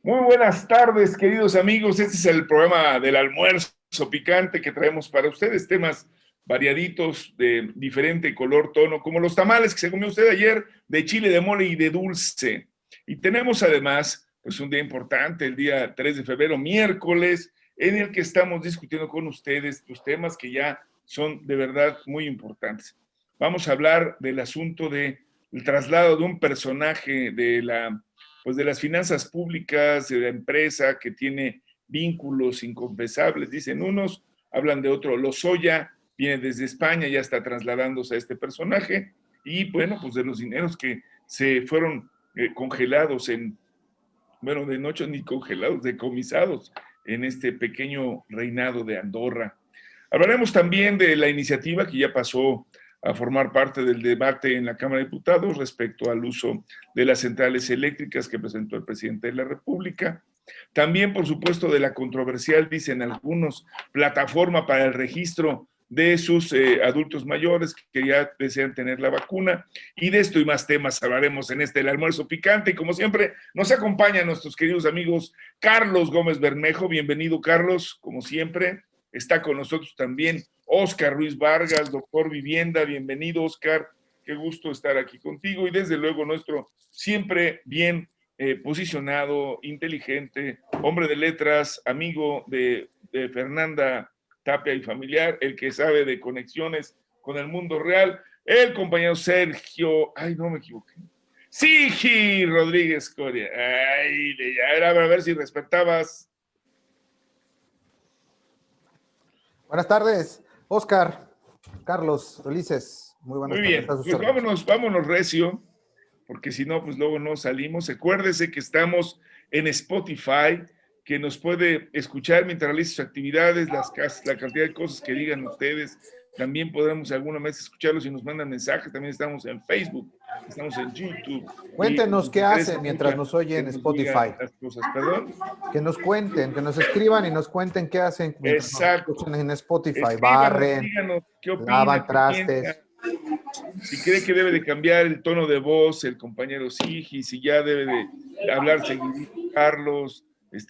Muy buenas tardes, queridos amigos. Este es el programa del almuerzo picante que traemos para ustedes, temas variaditos de diferente color, tono, como los tamales que se comió usted ayer de chile, de mole y de dulce. Y tenemos además, pues un día importante, el día 3 de febrero, miércoles, en el que estamos discutiendo con ustedes los temas que ya son de verdad muy importantes. Vamos a hablar del asunto del traslado de un personaje de las finanzas públicas, de la empresa que tiene vínculos inconfesables, dicen unos, hablan de otro. Lozoya viene desde España, ya está trasladándose a este personaje, y bueno, pues de los dineros que se fueron congelados bueno, de noche ni congelados, decomisados en este pequeño reinado de Andorra. Hablaremos también de la iniciativa que ya pasó a formar parte del debate en la Cámara de Diputados respecto al uso de las centrales eléctricas que presentó el presidente de la República. También, por supuesto, de la controversial, dicen algunos, plataforma para el registro de sus adultos mayores que ya desean tener la vacuna. Y de esto y más temas hablaremos en El Almuerzo Picante. Y como siempre, nos acompañan nuestros queridos amigos Carlos Gómez Bermejo. Bienvenido, Carlos, como siempre. Está con nosotros también Óscar Ruiz Vargas, doctor Vivienda. Bienvenido, Óscar. Qué gusto estar aquí contigo. Y desde luego nuestro siempre bien posicionado, inteligente, hombre de letras, amigo de Fernanda Tapia y familiar, el que sabe de conexiones con el mundo real, el compañero Sergio, ay, no me equivoqué, Sigi Rodríguez Coria. Ay, ya era a ver si respetabas. Buenas tardes, Óscar, Carlos, Ulises. Muy buenas tardes. Muy bien, pues vámonos recio, porque si no, pues luego no salimos. Acuérdese que estamos en Spotify, que nos puede escuchar mientras realiza sus actividades, la cantidad de cosas que digan ustedes. También podremos alguna vez escucharlos y nos mandan mensajes. También estamos en Facebook, estamos en YouTube. Cuéntenos qué hacen mientras nos oyen en Spotify. Las cosas, ¿perdón? Que nos cuenten, que nos escriban y nos cuenten qué hacen mientras nos escuchan en Spotify. Escríbanos, barren, díganos, qué opinan, lavan trastes. Si cree que debe de cambiar el tono de voz el compañero Sigi, si ya debe de hablar seguidito Carlos,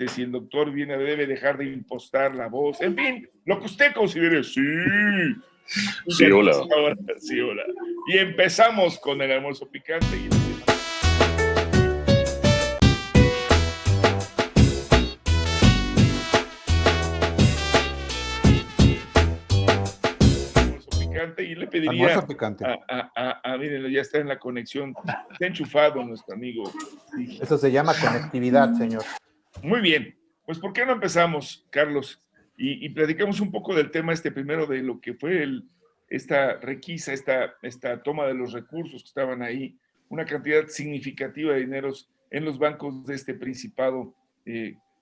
si el doctor viene, debe dejar de impostar la voz, en fin, lo que usted considere. Sí, hola. Ahora, sí, hola. Y empezamos con el almuerzo picante. Y le pediría mírenlo, ya está en la conexión, está enchufado nuestro amigo. Eso se llama conectividad, señor. Muy bien, pues ¿por qué no empezamos, Carlos? Y platicamos un poco del tema primero de lo que fue esta requisa, esta toma de los recursos que estaban ahí, una cantidad significativa de dineros en los bancos de este principado,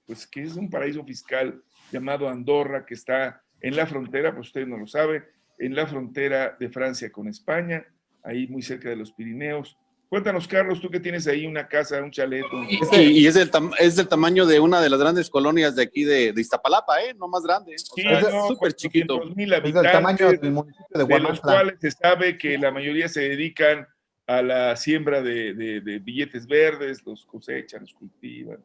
pues que es un paraíso fiscal llamado Andorra, que está en la frontera, pues usted no lo sabe, en la frontera de Francia con España, ahí muy cerca de los Pirineos. Cuéntanos, Carlos, tú que tienes ahí una casa, un chalet. Y es del tamaño de una de las grandes colonias de aquí de Iztapalapa, no más grande. Sí, o sea, es súper chiquito. Es del tamaño del municipio de Guamantla. De los cuales se sabe que la mayoría se dedican a la siembra de billetes verdes, los cosechan, los cultivan.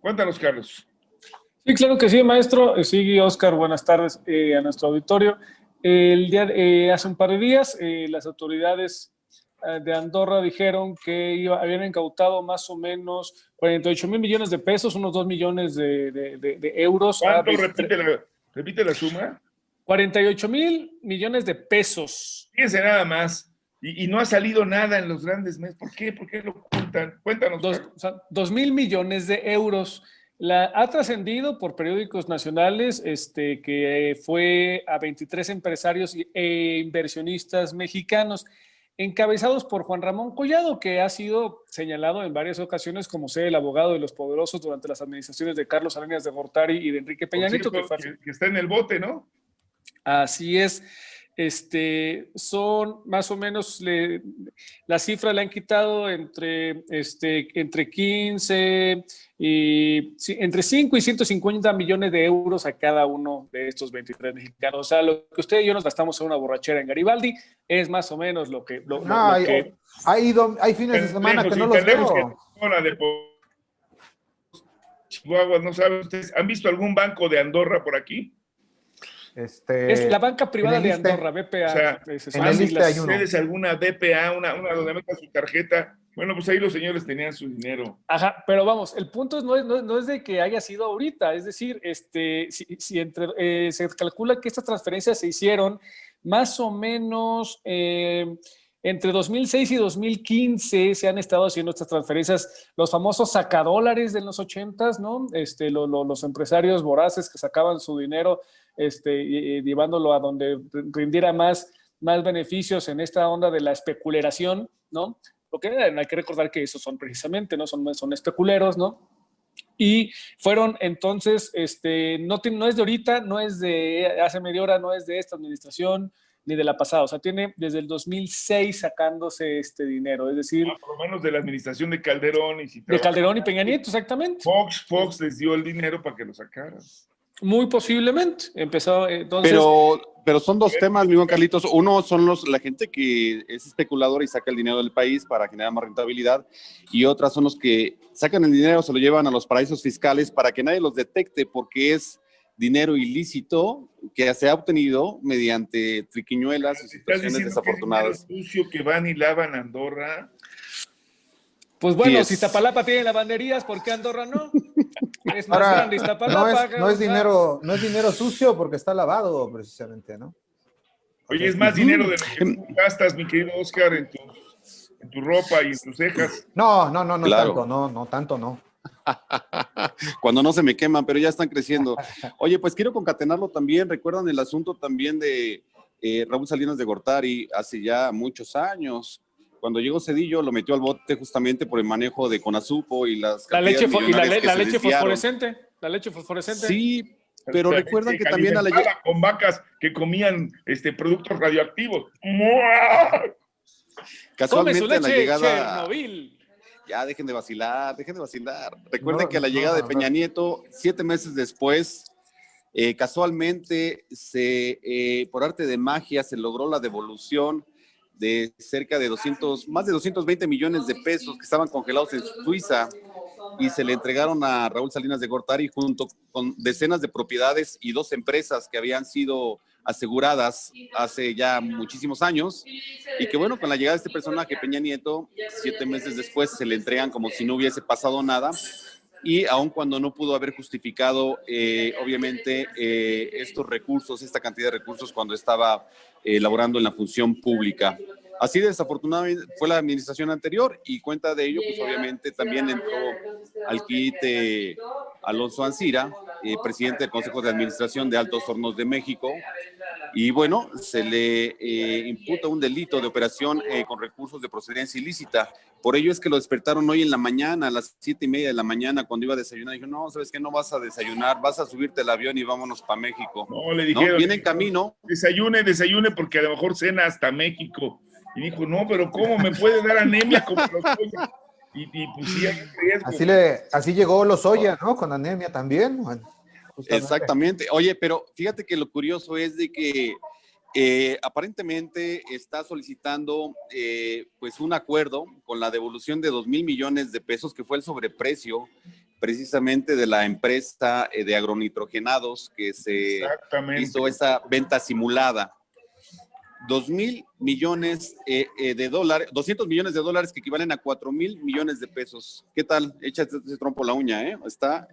Cuéntanos, Carlos. Sí, claro que sí, maestro. Sí, Óscar, buenas tardes a nuestro auditorio. Hace un par de días, las autoridades de Andorra dijeron que habían incautado más o menos 48 mil millones de pesos, unos 2 millones de euros. ¿Cuánto? Repite la suma. 48 mil millones de pesos. Fíjense nada más. Y no ha salido nada en los grandes meses. ¿Por qué? ¿Por qué lo ocultan? Cuéntanos. 2 mil millones de euros. Ha trascendido por periódicos nacionales que fue a 23 empresarios e inversionistas mexicanos, encabezados por Juan Ramón Collado, que ha sido señalado en varias ocasiones como ser el abogado de los poderosos durante las administraciones de Carlos Salinas de Gortari y de Enrique Peña Nieto. Que está en el bote, ¿no? Así es. Son más o menos, la cifra le han quitado entre 15 y entre 5 y 150 millones de euros a cada uno de estos 23 mexicanos. O sea, lo que usted y yo nos gastamos en una borrachera en Garibaldi es más o menos lo que... Hay fines de semana que no los veo. Guaguas, no saben ustedes. ¿Han visto algún banco de Andorra por aquí? Es la banca privada de Andorra, BPA. O sea, en el ISSSTE hay uno. ¿Ustedes alguna BPA, una donde metan su tarjeta? Bueno, pues ahí los señores tenían su dinero. Ajá, pero vamos, el punto no es de que haya sido ahorita, es decir, se calcula que estas transferencias se hicieron más o menos entre 2006 y 2015 se han estado haciendo estas transferencias, los famosos sacadólares de los 80s, ¿no? Los empresarios voraces que sacaban su dinero llevándolo a donde rindiera más beneficios en esta onda de la especulación, ¿no? Porque hay que recordar que esos son precisamente, ¿no? Son especuleros, ¿no? Y fueron entonces, no es de ahorita, no es de hace media hora, no es de esta administración, ni de la pasada. O sea, tiene desde el 2006 sacándose este dinero. Es decir... por lo menos de la administración de Calderón. De Calderón y Peña Nieto, exactamente. Fox les dio el dinero para que lo sacaran. Muy posiblemente. Empezó entonces... Pero son dos temas, mi buen Carlitos. Uno son la gente que es especuladora y saca el dinero del país para generar más rentabilidad, y otras son los que sacan el dinero, se lo llevan a los paraísos fiscales para que nadie los detecte, porque es dinero ilícito que se ha obtenido mediante triquiñuelas y situaciones desafortunadas. ¿Es sucio que van y lavan Andorra? Pues bueno, si Iztapalapa tiene lavanderías, ¿por qué Andorra no? Es más grande Iztapalapa. No es dinero sucio porque está lavado, precisamente, ¿no? Oye, es más dinero de lo que tú gastas, mi querido Oscar, en tu ropa y en tus cejas. No, Claro. tanto no. Cuando no se me queman, pero ya están creciendo. Oye, pues quiero concatenarlo también. ¿Recuerdan el asunto también de Raúl Salinas de Gortari hace ya muchos años? Cuando llegó Zedillo, lo metió al bote justamente por el manejo de Conasupo y las la leche fosforescente. La leche fosforescente. Sí, pero recuerdan que también con vacas que comían productos radioactivos. Casualmente a la llegada... Chernobyl. Ya, dejen de vacilar. Recuerden que a la llegada de Peña Nieto, 7 meses después, casualmente, por arte de magia, se logró la devolución de cerca de más de 220 millones de pesos que estaban congelados en Suiza, y se le entregaron a Raúl Salinas de Gortari junto con decenas de propiedades y 2 empresas que habían sido aseguradas hace ya muchísimos años, y que bueno, con la llegada de este personaje, Peña Nieto, 7 meses después se le entregan como si no hubiese pasado nada, y aun cuando no pudo haber justificado, obviamente, estos recursos, esta cantidad de recursos cuando estaba laborando en la función pública. Así desafortunadamente fue la administración anterior, y cuenta de ello, pues obviamente también entró al quite Alonso Ancira, presidente del Consejo de Administración de Altos Hornos de México, y bueno, se le imputa un delito de operación con recursos de procedencia ilícita. Por ello es que lo despertaron hoy en la mañana, a las 7:30 de la mañana, cuando iba a desayunar. Dijo, no, ¿sabes qué? No vas a desayunar, vas a subirte al avión y vámonos para México. No, le dijeron, ¿no? Viene en camino. Desayune, porque a lo mejor cena hasta México. Y dijo, no, pero ¿cómo me puede dar anemia como Lozoya? Y pues sí, hay riesgo. Así llegó Lozoya, ¿no? Con anemia también. Bueno, exactamente. Oye, pero fíjate que lo curioso es de que aparentemente está solicitando pues un acuerdo con la devolución de 2,000 millones de pesos, que fue el sobreprecio precisamente de la empresa de agronitrogenados que se hizo esa venta simulada. 2,000 millones de dólares, 200 millones de dólares que equivalen a 4,000 millones de pesos. ¿Qué tal? Échate ese trompo la uña, ¿eh?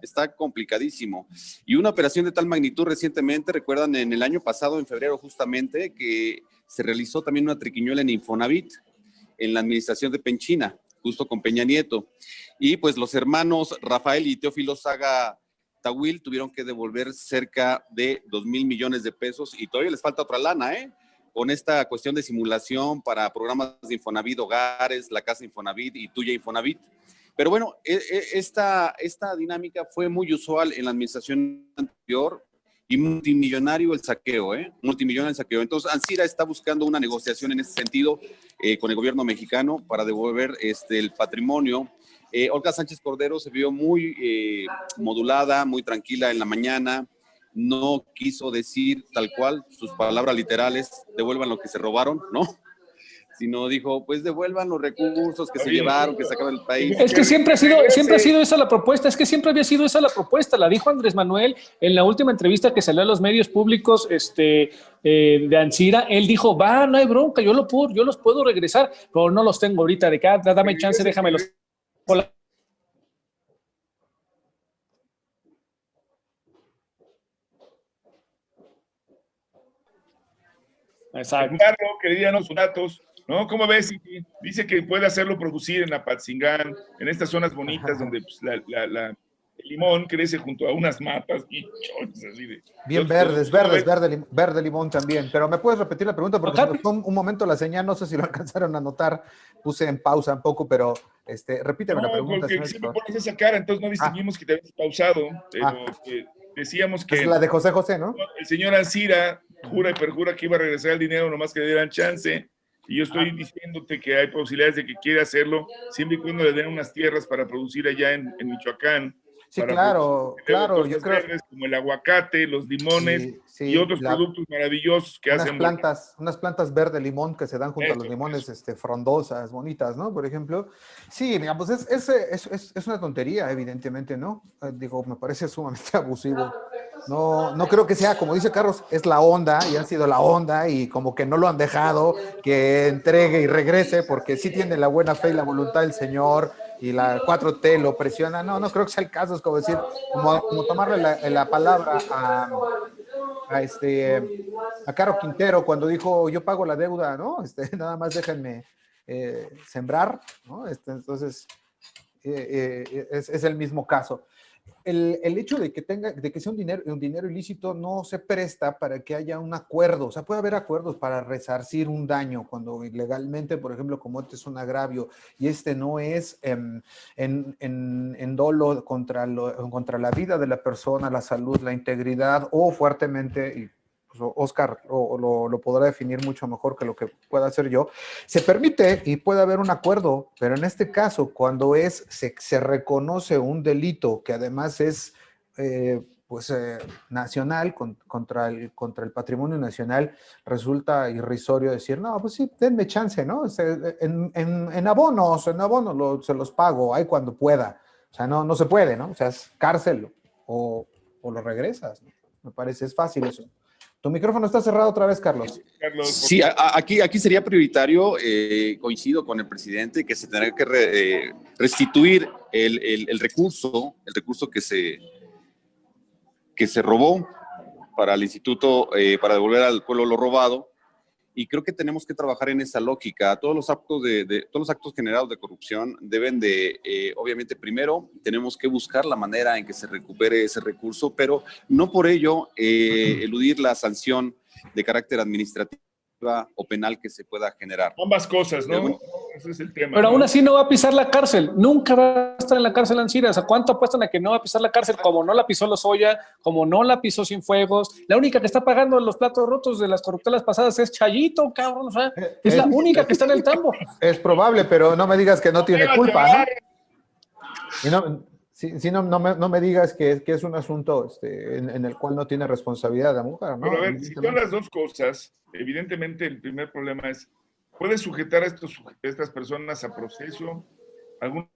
Está complicadísimo. Y una operación de tal magnitud recientemente, recuerdan en el año pasado, en febrero justamente, que se realizó también una triquiñuela en Infonavit, en la administración de Penchina, justo con Peña Nieto. Y pues los hermanos Rafael y Teófilo Saga Tawil tuvieron que devolver cerca de 2,000 millones de pesos, y todavía les falta otra lana, con esta cuestión de simulación para programas de Infonavit Hogares, la Casa Infonavit y Tuya Infonavit. Pero bueno, esta dinámica fue muy usual en la administración anterior, y multimillonario el saqueo, multimillonario el saqueo. Entonces, Ancira está buscando una negociación en ese sentido con el gobierno mexicano para devolver el patrimonio. Olga Sánchez Cordero se vio muy modulada, muy tranquila en la mañana. No quiso decir tal cual sus palabras literales, devuelvan lo que se robaron, ¿no? sino dijo, pues devuelvan los recursos que se llevaron, que sacaron del país. Es que siempre ha sido esa la propuesta, es que siempre había sido esa la propuesta, la dijo Andrés Manuel en la última entrevista que salió a los medios públicos de Ancira. Él dijo, no hay bronca, yo los puedo regresar, pero no los tengo ahorita, de cada, dame chance, déjamelos. Exacto. Claro, querían sus datos, ¿no? ¿Cómo ves? Dice que puede hacerlo producir en Apatzingán, en estas zonas bonitas donde pues, el limón crece junto a unas matas y chones así de... Bien verde limón también. Pero ¿me puedes repetir la pregunta? Porque se me fue un momento la señal, no sé si lo alcanzaron a notar, puse en pausa un poco, pero repíteme la pregunta. Porque siempre pones esa cara, entonces no distinguimos que te habías pausado, pero decíamos que... Es la de José, ¿no? El señor Ancira jura y perjura que iba a regresar el dinero, nomás que le dieran chance, y yo estoy diciéndote que hay posibilidades de que quiera hacerlo, siempre y cuando le den unas tierras para producir allá en Michoacán. Sí, claro, yo creo... verdes como el aguacate, los limones y otros productos maravillosos que hacen. Unas plantas verde limón que se dan junto a los limones frondosas, bonitas, ¿no? Por ejemplo. Sí, digamos, es una tontería, evidentemente, ¿no? Digo, me parece sumamente abusivo. No creo que sea, como dice Carlos, es la onda, y ha sido la onda, y como que no lo han dejado que entregue y regrese, porque sí tiene la buena fe y la voluntad del señor, y la 4T lo presiona. No creo que sea el caso, es como decir, como tomarle la palabra a Caro Quintero cuando dijo, yo pago la deuda, ¿no? Nada más déjenme sembrar, ¿no? Entonces, es el mismo caso. El hecho de que sea un dinero ilícito no se presta para que haya un acuerdo. O sea, puede haber acuerdos para resarcir un daño cuando ilegalmente, por ejemplo, como este es un agravio y no es en dolo contra la vida de la persona, la salud, la integridad o fuertemente, y pues Oscar lo podrá definir mucho mejor que lo que pueda hacer yo, se permite y puede haber un acuerdo, pero en este caso, cuando se reconoce un delito que además es nacional, contra el patrimonio nacional, resulta irrisorio decir, no, pues sí, denme chance, ¿no? En abonos se los pago, ahí cuando pueda. O sea, no se puede, ¿no? O sea, es cárcel o lo regresas, ¿no? Me parece, es fácil eso. Tu micrófono está cerrado otra vez, Carlos. Sí, aquí sería prioritario, coincido con el presidente, que se tendrá que restituir el recurso que se robó para el instituto, para devolver al pueblo lo robado, y creo que tenemos que trabajar en esa lógica. Todos los actos generados de corrupción deben de, obviamente, primero tenemos que buscar la manera en que se recupere ese recurso, pero no por ello eludir la sanción de carácter administrativa o penal que se pueda generar. Ambas cosas, ¿no? Ese es el tema. Pero aún así no va a pisar la cárcel. Nunca va a estar en la cárcel Ancira. O sea, ¿cuánto apuestan a que no va a pisar la cárcel? Como no la pisó Lozoya, como no la pisó Cienfuegos. La única que está pagando los platos rotos de las corruptelas pasadas es Chayito, cabrón. O sea, es la única que está en el tambo. Es probable, pero no me digas que no tiene culpa, ¿no? Y no me digas que es un asunto en el cual no tiene responsabilidad la mujer, ¿no? Pero a ver, si son las dos cosas, evidentemente el primer problema es, ¿puedes sujetar a estas personas a proceso? Algunos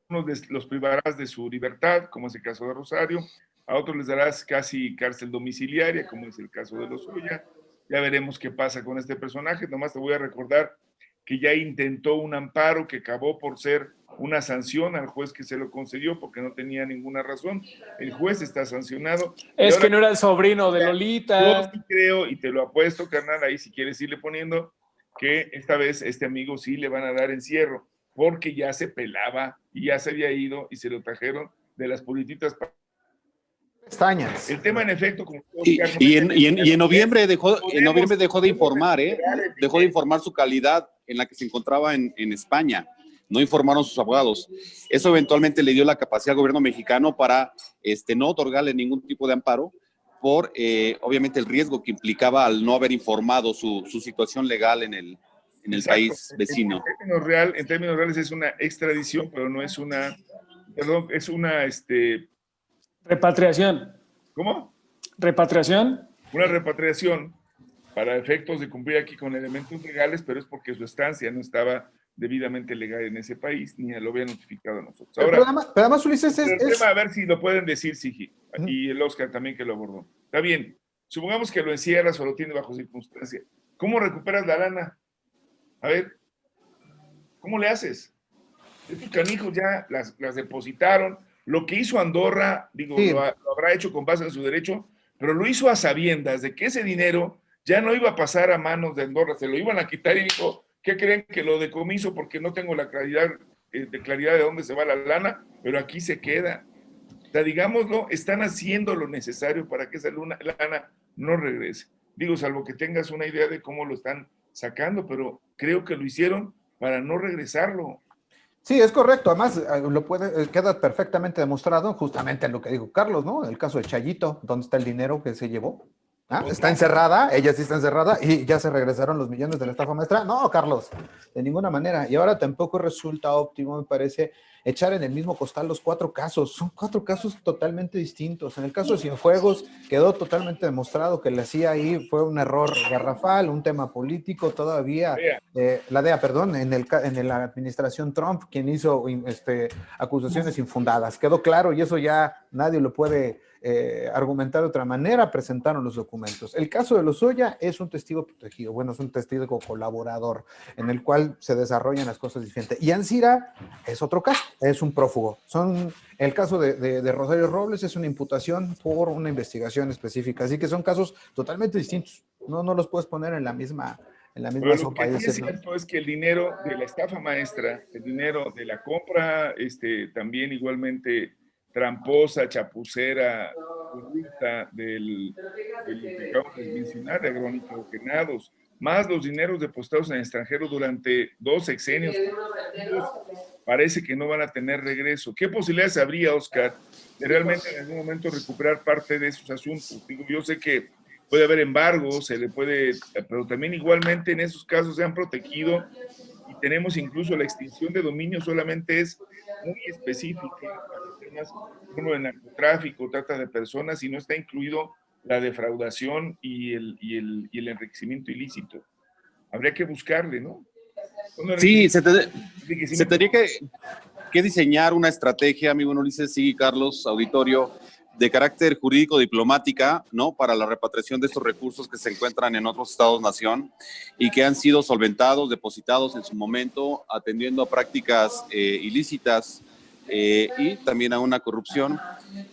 los privarás de su libertad, como es el caso de Rosario, a otros les darás casi cárcel domiciliaria, como es el caso de Lozoya. Ya veremos qué pasa con este personaje. Nomás te voy a recordar que ya intentó un amparo que acabó por ser una sanción al juez que se lo concedió porque no tenía ninguna razón. El juez está sancionado. Es que no era el sobrino de Lolita. Yo sí creo, y te lo apuesto, carnal, ahí si quieres irle poniendo, que esta vez este amigo sí le van a dar encierro, porque ya se pelaba y ya se había ido y se lo trajeron de las polititas pestañas. El tema, en efecto, como en noviembre dejó de informar, dejó de informar su calidad en la que se encontraba en España. No informaron sus abogados. Eso eventualmente le dio la capacidad al gobierno mexicano para no otorgarle ningún tipo de amparo por, obviamente, el riesgo que implicaba al no haber informado su situación legal en el país vecino. En términos reales es una extradición, pero no es una, perdón, es una, repatriación. ¿Cómo? ¿Repatriación? Una repatriación. para efectos de cumplir aquí con elementos legales, pero es porque su estancia no estaba debidamente legal en ese país, ni lo había notificado a nosotros. Ahora, pero además, Ulises, el tema, a ver si lo pueden decir, Sigi, y el Oscar también que lo abordó. Está bien, supongamos que lo encierras o lo tienes bajo circunstancia. ¿Cómo recuperas la lana? A ver, ¿cómo le haces? Estos canijos ya las depositaron. Lo que hizo Andorra, digo, Sí. lo habrá hecho con base en su derecho, pero lo hizo a sabiendas de que ese dinero ya no iba a pasar a manos de Andorra, se lo iban a quitar y dijo, ¿qué creen? Que lo decomiso porque no tengo la claridad de dónde se va la lana, pero aquí se queda. O sea, digámoslo, están haciendo lo necesario para que esa lana no regrese. Digo, salvo que tengas una idea de cómo lo están sacando, pero creo que lo hicieron para no regresarlo. Sí, es correcto. Además, queda perfectamente demostrado justamente en lo que dijo Carlos, ¿no? El caso de Chayito, ¿dónde está el dinero que se llevó? Está encerrada, ella sí está encerrada y ya se regresaron los millones de la estafa maestra. No, Carlos, de ninguna manera. Y ahora tampoco resulta óptimo, me parece, echar en el mismo costal los 4 casos. Son 4 casos totalmente distintos. En el caso de Cienfuegos quedó totalmente demostrado que la CIA ahí fue un error garrafal, un tema político todavía. La DEA, perdón, en la administración Trump, quien hizo acusaciones infundadas. Quedó claro y eso ya nadie lo puede argumentar de otra manera. Presentaron los documentos. El caso de Lozoya es un testigo protegido, bueno, es un testigo colaborador en el cual se desarrollan las cosas diferentes. Y Ancira es otro caso, es un prófugo. El caso de Rosario Robles es una imputación por una investigación específica, así que son casos totalmente distintos. No los puedes poner en la misma sopa. Lo que sí es cierto es que el dinero de la estafa maestra, el dinero de la compra, también igualmente tramposa, chapucera, corrupta del que acabamos de mencionar, de agronitrogenados, más los dineros depositados en el extranjero durante 2 sexenios, parece que no van a tener regreso. ¿Qué posibilidades habría, Oscar, de realmente en algún momento recuperar parte de esos asuntos? Digo, yo sé que puede haber embargos, pero también igualmente en esos casos se han protegido y tenemos incluso la extinción de dominio, solamente es muy específica para temas como el narcotráfico, trata de personas, y no está incluido la defraudación y el enriquecimiento ilícito. Habría que buscarle, ¿no? Sí, se tendría que diseñar una estrategia, amigo Ulises, sí, Carlos, auditorio, de carácter jurídico diplomática, ¿no? Para la repatriación de estos recursos que se encuentran en otros estados-nación y que han sido solventados, depositados en su momento, atendiendo a prácticas ilícitas y también a una corrupción.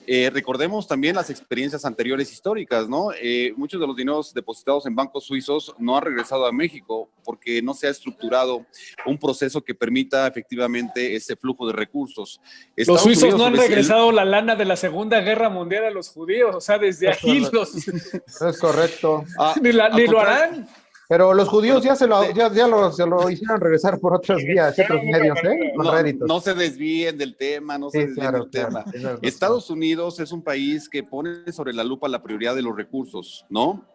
Recordemos también las experiencias anteriores históricas, ¿no? Muchos de los dineros depositados en bancos suizos no han regresado a México porque no se ha estructurado un proceso que permita efectivamente ese flujo de recursos. Los suizos no han regresado la lana de la Segunda Guerra Mundial a los judíos, o sea, desde ahí los... Es correcto. Ni lo harán. Pero los judíos ya se lo hicieron regresar por otras vías, otros medios, no se desvíen del tema, tema. Estados Unidos es un país que pone sobre la lupa la prioridad de los recursos, ¿no?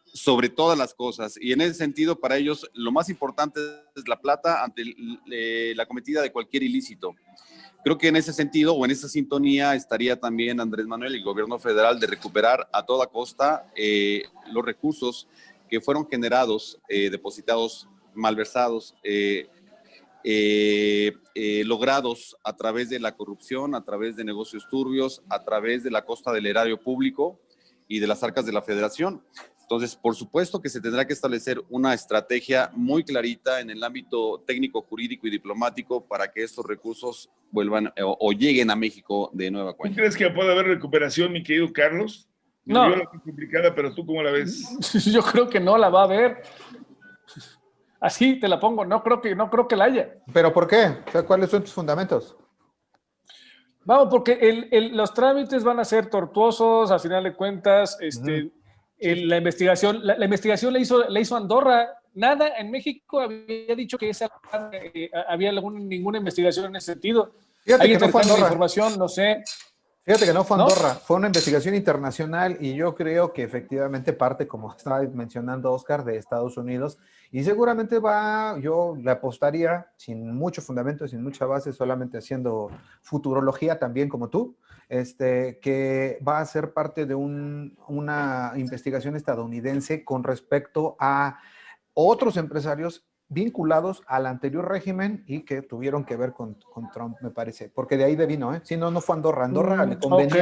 Sobre todas las cosas. Y en ese sentido, para ellos, lo más importante es la plata ante la cometida de cualquier ilícito. Creo que en ese sentido o en esa sintonía estaría también Andrés Manuel y el gobierno federal de recuperar a toda costa los recursos que fueron generados, depositados, malversados, logrados a través de la corrupción, a través de negocios turbios, a través de la costa del erario público y de las arcas de la federación. Entonces, por supuesto que se tendrá que establecer una estrategia muy clarita en el ámbito técnico, jurídico y diplomático para que estos recursos vuelvan o lleguen a México de nueva cuenta. ¿Tú crees que puede haber recuperación, mi querido Carlos? No. Yo la veo complicada, pero ¿tú cómo la ves? Yo creo que no la va a haber. Así te la pongo, no creo que la haya. ¿Pero por qué? ¿Cuáles son tus fundamentos? Vamos, porque los trámites van a ser tortuosos, a final de cuentas, la investigación la hizo Andorra. Nada en México había dicho que había ninguna investigación en ese sentido. Fíjate Hay que no fue intercambio de Andorra. información, no sé. Fíjate que no fue ¿no? Andorra, fue una investigación internacional y yo creo que efectivamente parte, como estaba mencionando Oscar, de Estados Unidos y seguramente yo le apostaría sin mucho fundamento, sin mucha base, solamente haciendo futurología también como tú, que va a ser parte de una investigación estadounidense con respecto a otros empresarios vinculados al anterior régimen y que tuvieron que ver con Trump, me parece, porque de ahí devino, ¿eh? Si no, no fue Andorra. Ok.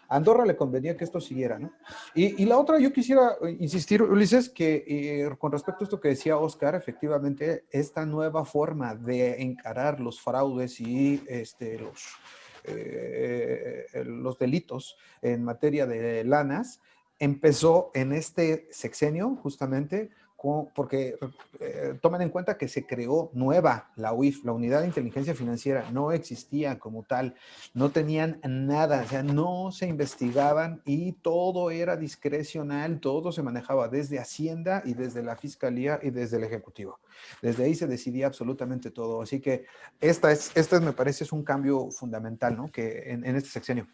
A Andorra le convenía que esto siguiera, ¿no? Y la otra, yo quisiera insistir, Ulises, que con respecto a esto que decía Oscar, efectivamente, esta nueva forma de encarar los fraudes y los delitos en materia de lanas empezó en este sexenio, justamente, porque tomen en cuenta que se creó nueva la UIF, la Unidad de Inteligencia Financiera, no existía como tal, no tenían nada, o sea, no se investigaban y todo era discrecional, todo se manejaba desde Hacienda y desde la Fiscalía y desde el Ejecutivo. Desde ahí se decidía absolutamente todo. Así que me parece, es un cambio fundamental, ¿no? Que en este sexenio.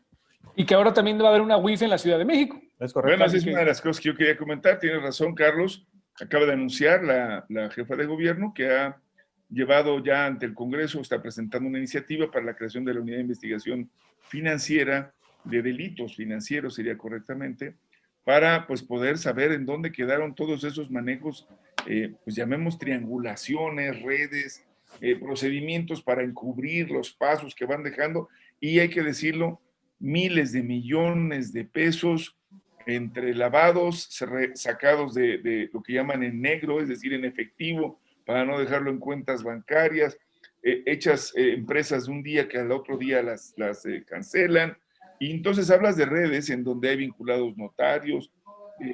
Y que ahora también va a haber una WIF en la Ciudad de México. Es Bueno, correcto. esa es una de las cosas que yo quería comentar. Tienes razón, Carlos. Acaba de anunciar la jefa de gobierno que ha llevado ya ante el Congreso, está presentando una iniciativa para la creación de la Unidad de Investigación Financiera de Delitos Financieros, sería correctamente, para pues poder saber en dónde quedaron todos esos manejos, pues llamemos triangulaciones, redes, procedimientos para encubrir los pasos que van dejando, y hay que decirlo, miles de millones de pesos entre lavados, sacados de lo que llaman en negro, es decir, en efectivo, para no dejarlo en cuentas bancarias, hechas empresas de un día que al otro día las cancelan. Y entonces hablas de redes en donde hay vinculados notarios,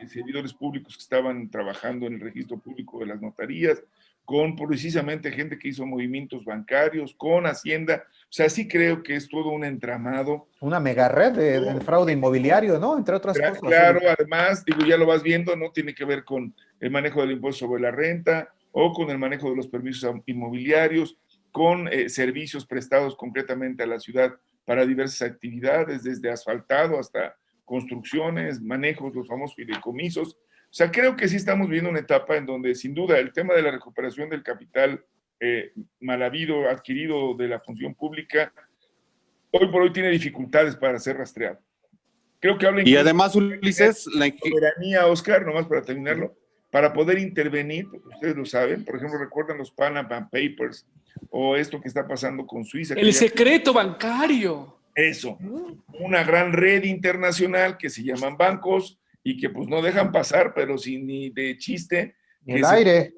servidores públicos que estaban trabajando en el registro público de las notarías, con precisamente gente que hizo movimientos bancarios, con Hacienda. O sea, sí creo que es todo un entramado. Una mega red de fraude inmobiliario, ¿no? Entre otras cosas. Claro, además, digo, ya lo vas viendo, no tiene que ver con el manejo del impuesto sobre la renta o con el manejo de los permisos inmobiliarios, con servicios prestados concretamente a la ciudad para diversas actividades, desde asfaltado hasta construcciones, manejos, los famosos fideicomisos. O sea, creo que sí estamos viendo una etapa en donde, sin duda, el tema de la recuperación del capital mal habido, adquirido de la función pública, hoy por hoy tiene dificultades para ser rastreado. Creo que habla y además, Ulises, la soberanía, Oscar, nomás para terminarlo, para poder intervenir, ustedes lo saben, por ejemplo, recuerdan los Panama Papers o esto que está pasando con Suiza. El secreto bancario. Eso, una gran red internacional que se llaman bancos y que pues no dejan pasar, pero sin ni de chiste. El aire.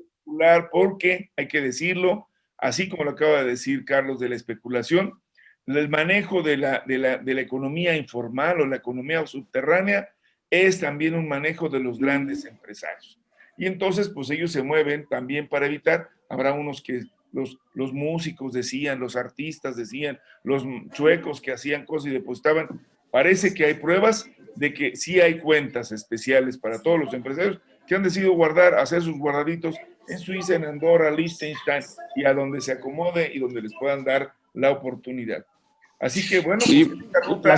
Porque, hay que decirlo, así como lo acaba de decir Carlos de la especulación, el manejo de la economía informal o la economía subterránea es también un manejo de los grandes empresarios. Y entonces, pues ellos se mueven también para evitar, habrá unos que los músicos decían, los artistas decían, los chuecos que hacían cosas y depositaban. Parece que hay pruebas de que sí hay cuentas especiales para todos los empresarios que han decidido hacer sus guardaditos en Suiza, en Andorra, Liechtenstein y a donde se acomode y donde les puedan dar la oportunidad. Así que bueno, sí, pues, ruta,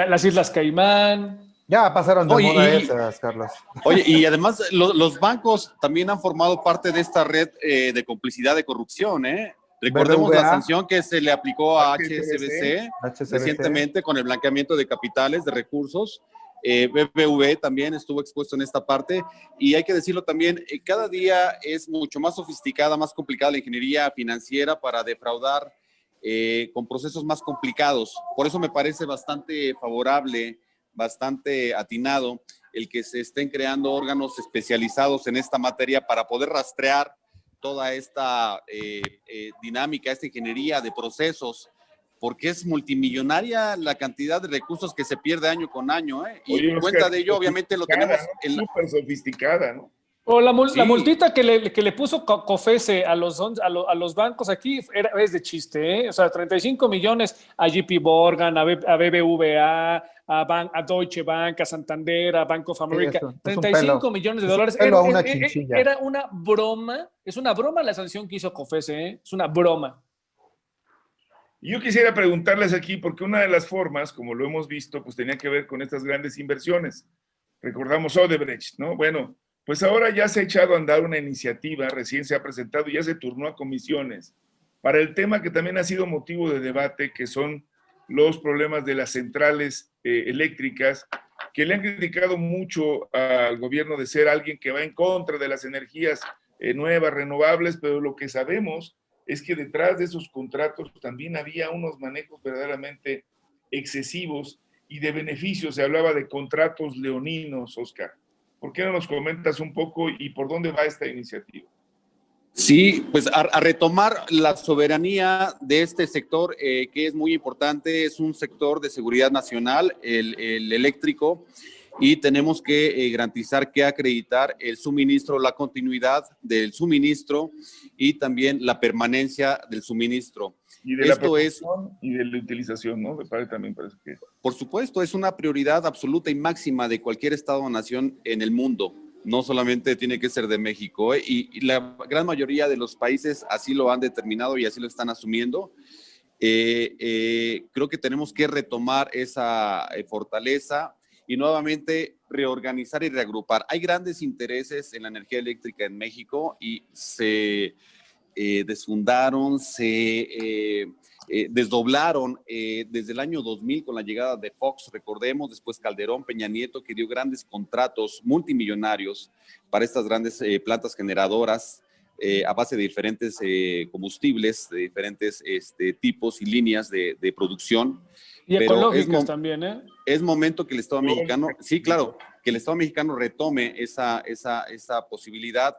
las Islas Caimán. Ya pasaron de moda esas, Carlos. Oye, y además los bancos también han formado parte de esta red de complicidad de corrupción, ¿eh? Recordemos BBVA, la sanción que se le aplicó a HSBC recientemente con el blanqueamiento de capitales, de recursos. BBV también estuvo expuesto en esta parte y hay que decirlo también, cada día es mucho más sofisticada, más complicada la ingeniería financiera para defraudar con procesos más complicados. Por eso me parece bastante favorable, bastante atinado el que se estén creando órganos especializados en esta materia para poder rastrear toda esta dinámica, esta ingeniería de procesos, porque es multimillonaria la cantidad de recursos que se pierde año con año, ¿eh? Y oye, cuenta de ello, obviamente, lo tenemos en súper sofisticada, ¿no? O la multita que le puso COFESE a los bancos aquí es de chiste, ¿eh? O sea, 35 millones a JP Morgan, a BBVA, a Deutsche Bank, a Santander, a Bank of America. Sí, 35 millones de dólares. Era una broma. Es una broma la sanción que hizo COFESE, ¿eh? Es una broma. Y yo quisiera preguntarles aquí, porque una de las formas, como lo hemos visto, pues tenía que ver con estas grandes inversiones. Recordamos Odebrecht, ¿no? Bueno, pues ahora ya se ha echado a andar una iniciativa, recién se ha presentado y ya se turnó a comisiones, para el tema que también ha sido motivo de debate, que son los problemas de las centrales eléctricas, que le han criticado mucho al gobierno de ser alguien que va en contra de las energías nuevas, renovables, pero lo que sabemos es que detrás de esos contratos también había unos manejos verdaderamente excesivos y de beneficios. Se hablaba de contratos leoninos, Oscar. ¿Por qué no nos comentas un poco y por dónde va esta iniciativa? Sí, pues a retomar la soberanía de este sector, que es muy importante, es un sector de seguridad nacional, el eléctrico, y tenemos que garantizar que acreditar el suministro, la continuidad del suministro y también la permanencia del suministro. Y de Esto la es, y de la utilización, ¿no? También parece que... por supuesto, es una prioridad absoluta y máxima de cualquier Estado o nación en el mundo. No solamente tiene que ser de México, y la gran mayoría de los países así lo han determinado y así lo están asumiendo. Creo que tenemos que retomar esa fortaleza y nuevamente reorganizar y reagrupar. Hay grandes intereses en la energía eléctrica en México y se desfundaron, se desdoblaron desde el año 2000 con la llegada de Fox, recordemos, después Calderón, Peña Nieto, que dio grandes contratos multimillonarios para estas grandes plantas generadoras a base de diferentes combustibles, de diferentes tipos y líneas de producción. Y ecológicos también, ¿eh? Es momento que el Estado mexicano, sí, claro, que el Estado mexicano retome esa posibilidad.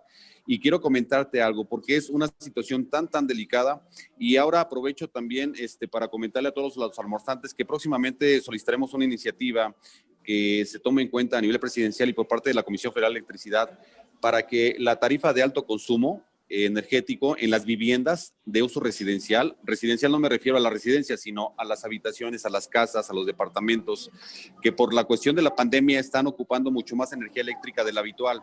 Y quiero comentarte algo, porque es una situación tan delicada, y ahora aprovecho también para comentarle a todos los almorzantes que próximamente solicitaremos una iniciativa que se tome en cuenta a nivel presidencial y por parte de la Comisión Federal de Electricidad para que la tarifa de alto consumo energético en las viviendas de uso residencial no me refiero a la residencia, sino a las habitaciones, a las casas, a los departamentos, que por la cuestión de la pandemia están ocupando mucho más energía eléctrica de la habitual,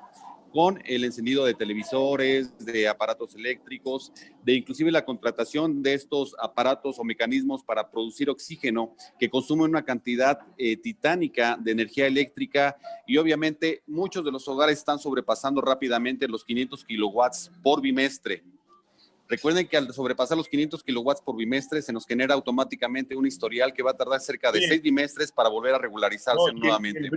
con el encendido de televisores, de aparatos eléctricos, de inclusive la contratación de estos aparatos o mecanismos para producir oxígeno que consumen una cantidad titánica de energía eléctrica, y obviamente muchos de los hogares están sobrepasando rápidamente los 500 kilowatts por bimestre. Recuerden que al sobrepasar los 500 kilowatts por bimestre se nos genera automáticamente un historial que va a tardar cerca de 6 bimestres para volver a regularizarse nuevamente. El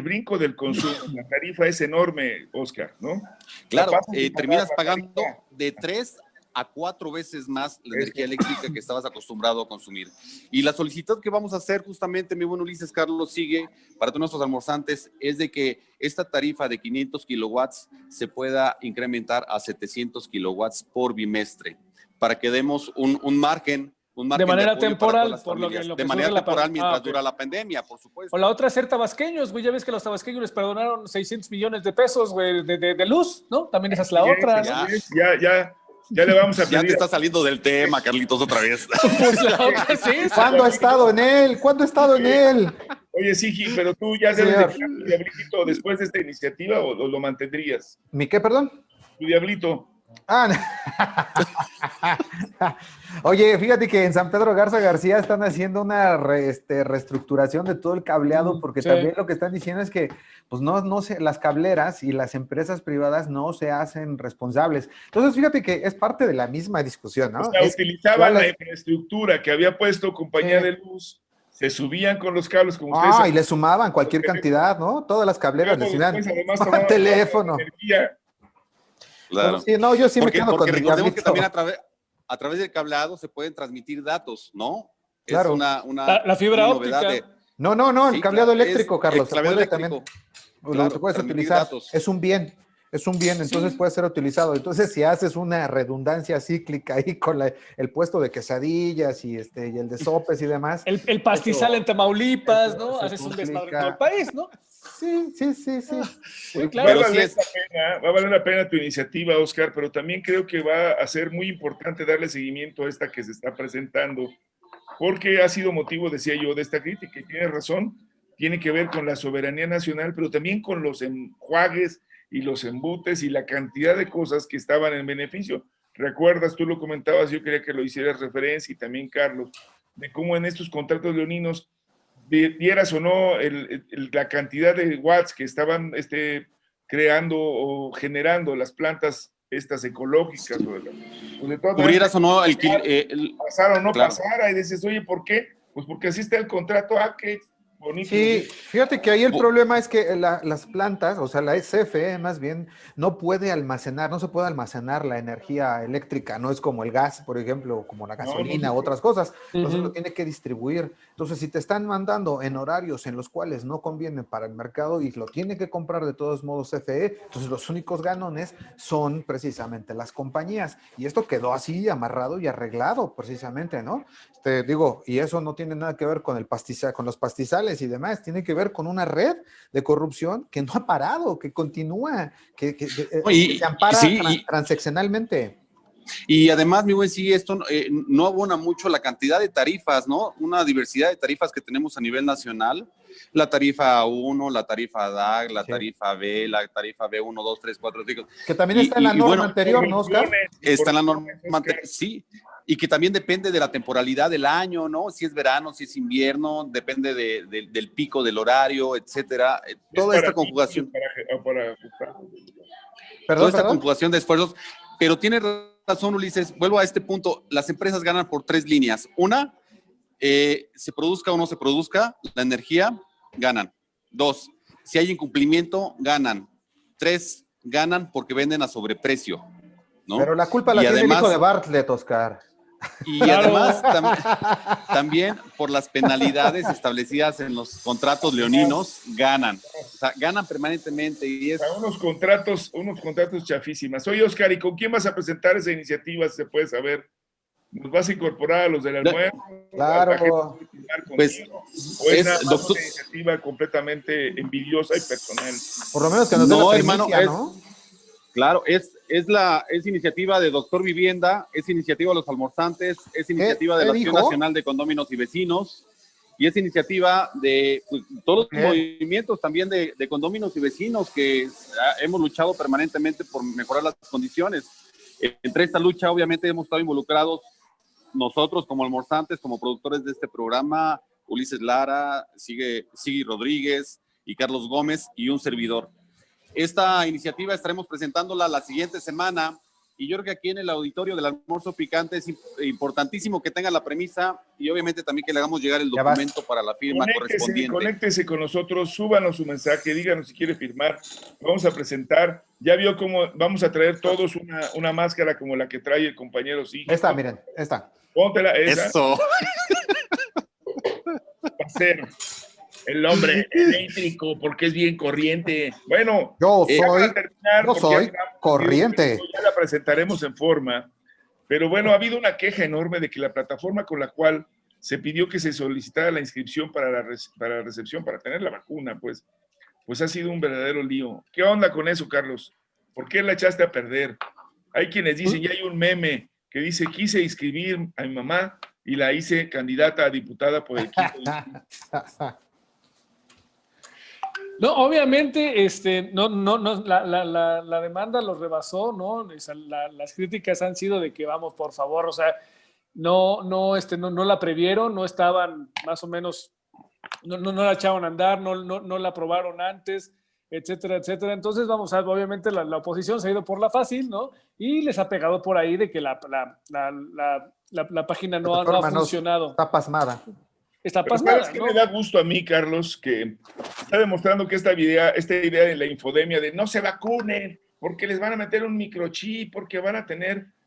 brinco del consumo, la tarifa es enorme, Oscar, ¿no? Claro, terminas pagando de 3 a 4 veces más la energía eléctrica que estabas acostumbrado a consumir. Y la solicitud que vamos a hacer justamente, mi buen Ulises Carlos, sigue para todos nuestros almorzantes, es de que esta tarifa de 500 kilowatts se pueda incrementar a 700 kilowatts por bimestre, para que demos un margen de manera temporal, de manera temporal mientras dura la pandemia, por supuesto. O la otra es ser tabasqueños, güey, ya ves que los tabasqueños les perdonaron 600 millones de pesos, güey, de luz, ¿no? También esa es la otra, ¿no? Ya le vamos a pedir. Ya te está saliendo del tema, Carlitos, otra vez. Pues la otra sí. ¿Cuándo ha estado en él? ¿Cuándo ha estado en él? Oye, Sigi, pero tú ya debes dejar tu diablito después de esta iniciativa, o lo mantendrías. ¿Mi qué, perdón? Tu diablito. Oye, fíjate que en San Pedro Garza García están haciendo una reestructuración de todo el cableado, porque también lo que están diciendo es que pues no se, las cableras y las empresas privadas no se hacen responsables. Entonces, fíjate que es parte de la misma discusión, ¿no? O sea, utilizaban la infraestructura que había puesto Compañía de Luz, se subían con los cables, como ustedes saben, y le sumaban cualquier cantidad, ¿no? Todas las cableras le sumaban teléfono. Claro. Sí, no, yo sí me quedo con el recordemos que también a través del cableado se pueden transmitir datos, ¿no? Claro. Es la fibra óptica. No, el cableado eléctrico, Carlos. El cableado eléctrico. Lo que puedes utilizar datos. Es un bien, entonces puede ser utilizado. Entonces, si haces una redundancia cíclica ahí con el puesto de quesadillas y el de sopes y demás. El pastizal en Tamaulipas, ¿no? Haces un desmadre en todo el país, ¿no? Sí. Claro. Va a valer la pena tu iniciativa, Oscar, pero también creo que va a ser muy importante darle seguimiento a esta que se está presentando, porque ha sido motivo, decía yo, de esta crítica, y tienes razón, tiene que ver con la soberanía nacional, pero también con los enjuagues y los embutes y la cantidad de cosas que estaban en beneficio. recuerdas, tú lo comentabas, yo quería que lo hicieras referencia y también Carlos, de cómo en estos contratos leoninos, vieras o no la cantidad de watts que estaban creando o generando las plantas estas ecológicas, o de todas maneras, Cubrieras o no pasar o no claro. pasar, y dices, oye, ¿por qué? Pues porque así está el contrato, qué bonito. Sí, fíjate que ahí el problema es que las plantas, o sea, la CFE más bien, no puede almacenar, no se puede almacenar la energía eléctrica, no es como el gas, por ejemplo, como la gasolina u otras cosas, entonces lo tiene que distribuir. Entonces, si te están mandando en horarios en los cuales no convienen para el mercado y lo tiene que comprar de todos modos CFE, entonces los únicos ganones son precisamente las compañías. Y esto quedó así amarrado y arreglado precisamente, ¿no? Digo, y eso no tiene nada que ver con con los pastizales y demás, tiene que ver con una red de corrupción que no ha parado, que continúa, que se ampara transaccionalmente. Y además, mi buen, sí, esto no abona mucho la cantidad de tarifas, ¿no? Una diversidad de tarifas que tenemos a nivel nacional. La tarifa 1, la tarifa DAG, la tarifa B, la tarifa B1, 2, 3, 4, 5. Que también está en la norma anterior, ¿no, Oscar? Está en la norma anterior, sí. Y que también depende de la temporalidad del año, ¿no? Si es verano, si es invierno, depende del pico del horario, etcétera. Toda esta conjugación. Toda esta conjugación de esfuerzos. Pero tiene razón, Ulises. Vuelvo a este punto. Las empresas ganan por 3 líneas. Una, se produzca o no se produzca la energía, ganan. 2, si hay incumplimiento, ganan. 3, ganan porque venden a sobreprecio, ¿no? Pero la culpa la tiene el hijo de Bartlett, Oscar. Y además también por las penalidades establecidas en los contratos leoninos, ganan. O sea, ganan permanentemente. Y es... unos contratos chafísimas. Oye, Oscar, ¿y con quién vas a presentar esa iniciativa, si se puede saber? ¿Nos vas a incorporar a los del almuerzo? Claro. Pues es una iniciativa completamente envidiosa y personal. Por lo menos que nos dé la primicia, hermano, ¿no? Claro, es iniciativa de Doctor Vivienda, es iniciativa de los almorzantes, es iniciativa de la Asociación Nacional de Condóminos y Vecinos, y es iniciativa de todos los movimientos también de condóminos y vecinos que hemos luchado permanentemente por mejorar las condiciones. Entre esta lucha, obviamente, hemos estado involucrados nosotros como almorzantes, como productores de este programa, Ulises Lara, Sigui Rodríguez y Carlos Gómez y un servidor. Esta iniciativa estaremos presentándola la siguiente semana y yo creo que aquí en el auditorio del Almuerzo Picante es importantísimo que tenga la premisa y obviamente también que le hagamos llegar el documento para la firma correspondiente. Conéctese con nosotros, súbanos su mensaje, díganos si quiere firmar, vamos a presentar. Ya vio cómo vamos a traer todos una máscara como la que trae el compañero Sigui. Esta, miren, esta. Póntela, esa. Eso. Va a ser el hombre eléctrico porque es bien corriente. Bueno, yo soy corriente. Ya la presentaremos en forma, pero bueno, ha habido una queja enorme de que la plataforma con la cual se pidió que se solicitara la inscripción para la recepción, para tener la vacuna, pues ha sido un verdadero lío. ¿Qué onda con eso, Carlos? ¿Por qué la echaste a perder? Hay quienes dicen, ya hay un meme que dice, quise inscribir a mi mamá y la hice candidata a diputada por el quinto distrito. No, obviamente, la demanda los rebasó, ¿no? Las críticas han sido de que vamos, por favor, o sea, no la previeron, no estaban más o menos, no la echaban a andar, no la aprobaron antes, etcétera, etcétera. Entonces, vamos a ver, obviamente la oposición se ha ido por la fácil, ¿no? Y les ha pegado por ahí de que la página no ha funcionado. Está pasmada. Está pasmada, ¿sabes qué me da gusto a mí, Carlos? Que está demostrando que esta idea de la infodemia de no se vacunen, porque les van a meter un microchip, porque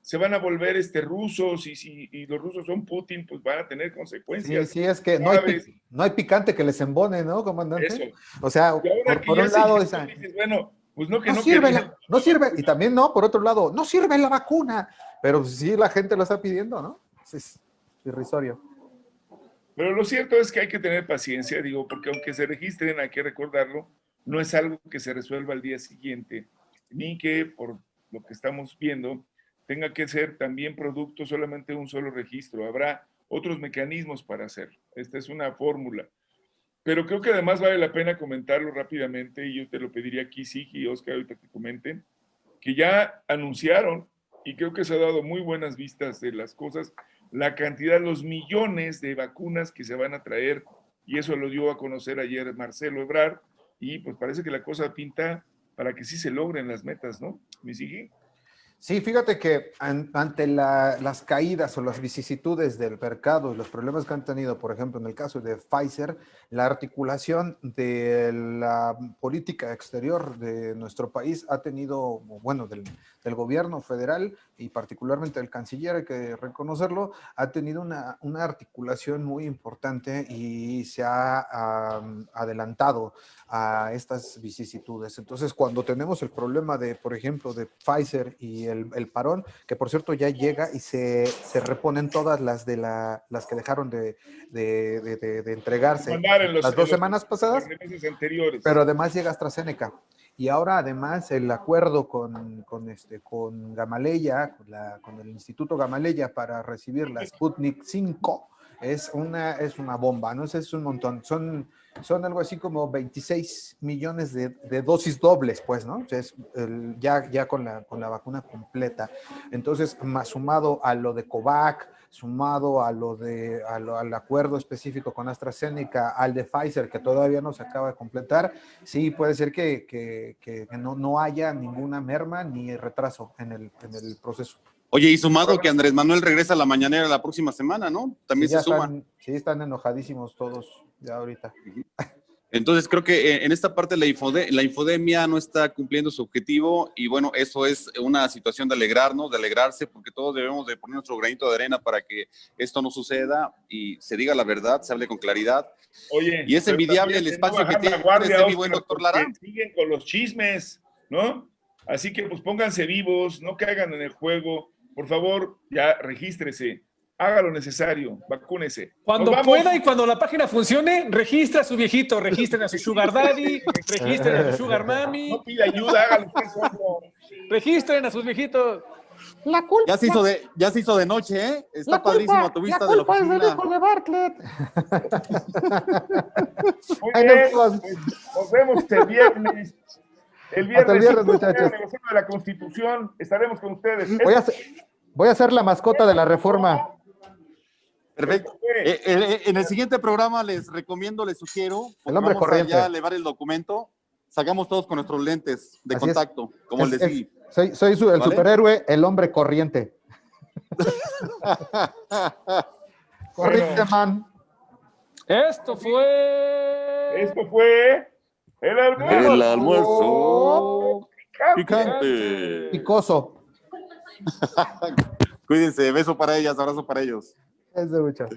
se van a volver rusos, y los rusos son Putin, pues van a tener consecuencias. Sí, es que no hay picante que les embone, ¿no, comandante? Eso. O sea, por un lado dices, bueno, pues no sirve, y también por otro lado, no sirve la vacuna, pero sí la gente lo está pidiendo, ¿no? Es irrisorio. Pero lo cierto es que hay que tener paciencia, porque aunque se registren, hay que recordarlo, no es algo que se resuelva al día siguiente, ni que, por lo que estamos viendo, tenga que ser también producto solamente de un solo registro. Habrá otros mecanismos para hacerlo. Esta es una fórmula. Pero creo que además vale la pena comentarlo rápidamente, y yo te lo pediría aquí, Sigui y Oscar, ahorita que comenten, que ya anunciaron y creo que se ha dado muy buenas vistas de las cosas, la cantidad, los millones de vacunas que se van a traer, y eso lo dio a conocer ayer Marcelo Ebrard, y pues parece que la cosa pinta para que sí se logren las metas, ¿no? ¿Me sigue? Sí, fíjate que ante las caídas o las vicisitudes del mercado y los problemas que han tenido, por ejemplo, en el caso de Pfizer, la articulación de la política exterior de nuestro país ha tenido, bueno, del gobierno federal y particularmente del canciller, hay que reconocerlo, ha tenido una articulación muy importante y se ha adelantado a estas vicisitudes. Entonces, cuando tenemos el problema de, por ejemplo, de Pfizer y el parón, que por cierto ya llega y se reponen todas las las que dejaron de entregarse las 2 semanas pasadas, meses anteriores. pero además llega AstraZeneca. Y ahora además el acuerdo con Gamaleya, con el Instituto Gamaleya para recibir la Sputnik 5 es una bomba, ¿no? Es un montón. Son algo así como 26 millones de dosis dobles, pues, ¿no? O sea, ya con la vacuna completa. Entonces, más sumado a lo de COVAX, sumado al acuerdo específico con AstraZeneca, al de Pfizer, que todavía no se acaba de completar, sí puede ser que no haya ninguna merma ni retraso en el proceso. Oye, y sumado que Andrés Manuel regresa a la mañanera la próxima semana, ¿no? También sí, se suma. Están enojadísimos todos ya ahorita. Entonces creo que en esta parte la infodemia no está cumpliendo su objetivo y bueno, eso es una situación de alegrarnos, de alegrarse, porque todos debemos de poner nuestro granito de arena para que esto no suceda y se diga la verdad, se hable con claridad. Oye, y es envidiable el espacio que tiene mi buen doctor Lara. Siguen con los chismes, ¿no? Así que pues pónganse vivos, no caigan en el juego. Por favor, ya regístrese. Haga lo necesario, vacúnese. Cuando pueda y cuando la página funcione, registra a su viejito, registren a su sugar daddy, registren a su sugar mami. No pida ayuda, hágalo usted solo. Registren a sus viejitos. La culpa ya se hizo de noche, ¿eh? Está padrísimo tu vista de la oficina. La culpa es del hijo de Bartlett. Muy bien, nos vemos el viernes. El viernes, muchachos. aniversario de la Constitución, estaremos con ustedes. Voy a ser la mascota de la reforma. Perfecto. En el siguiente programa les recomiendo, les sugiero, el hombre corriente, ya elevar el documento, sacamos todos con nuestros lentes de así contacto, como el de Sigui. Soy el superhéroe, el hombre corriente. Corriente, man. Esto fue el almuerzo picante. Picoso. Cuídense, beso para ellas, abrazo para ellos. Es de mucho.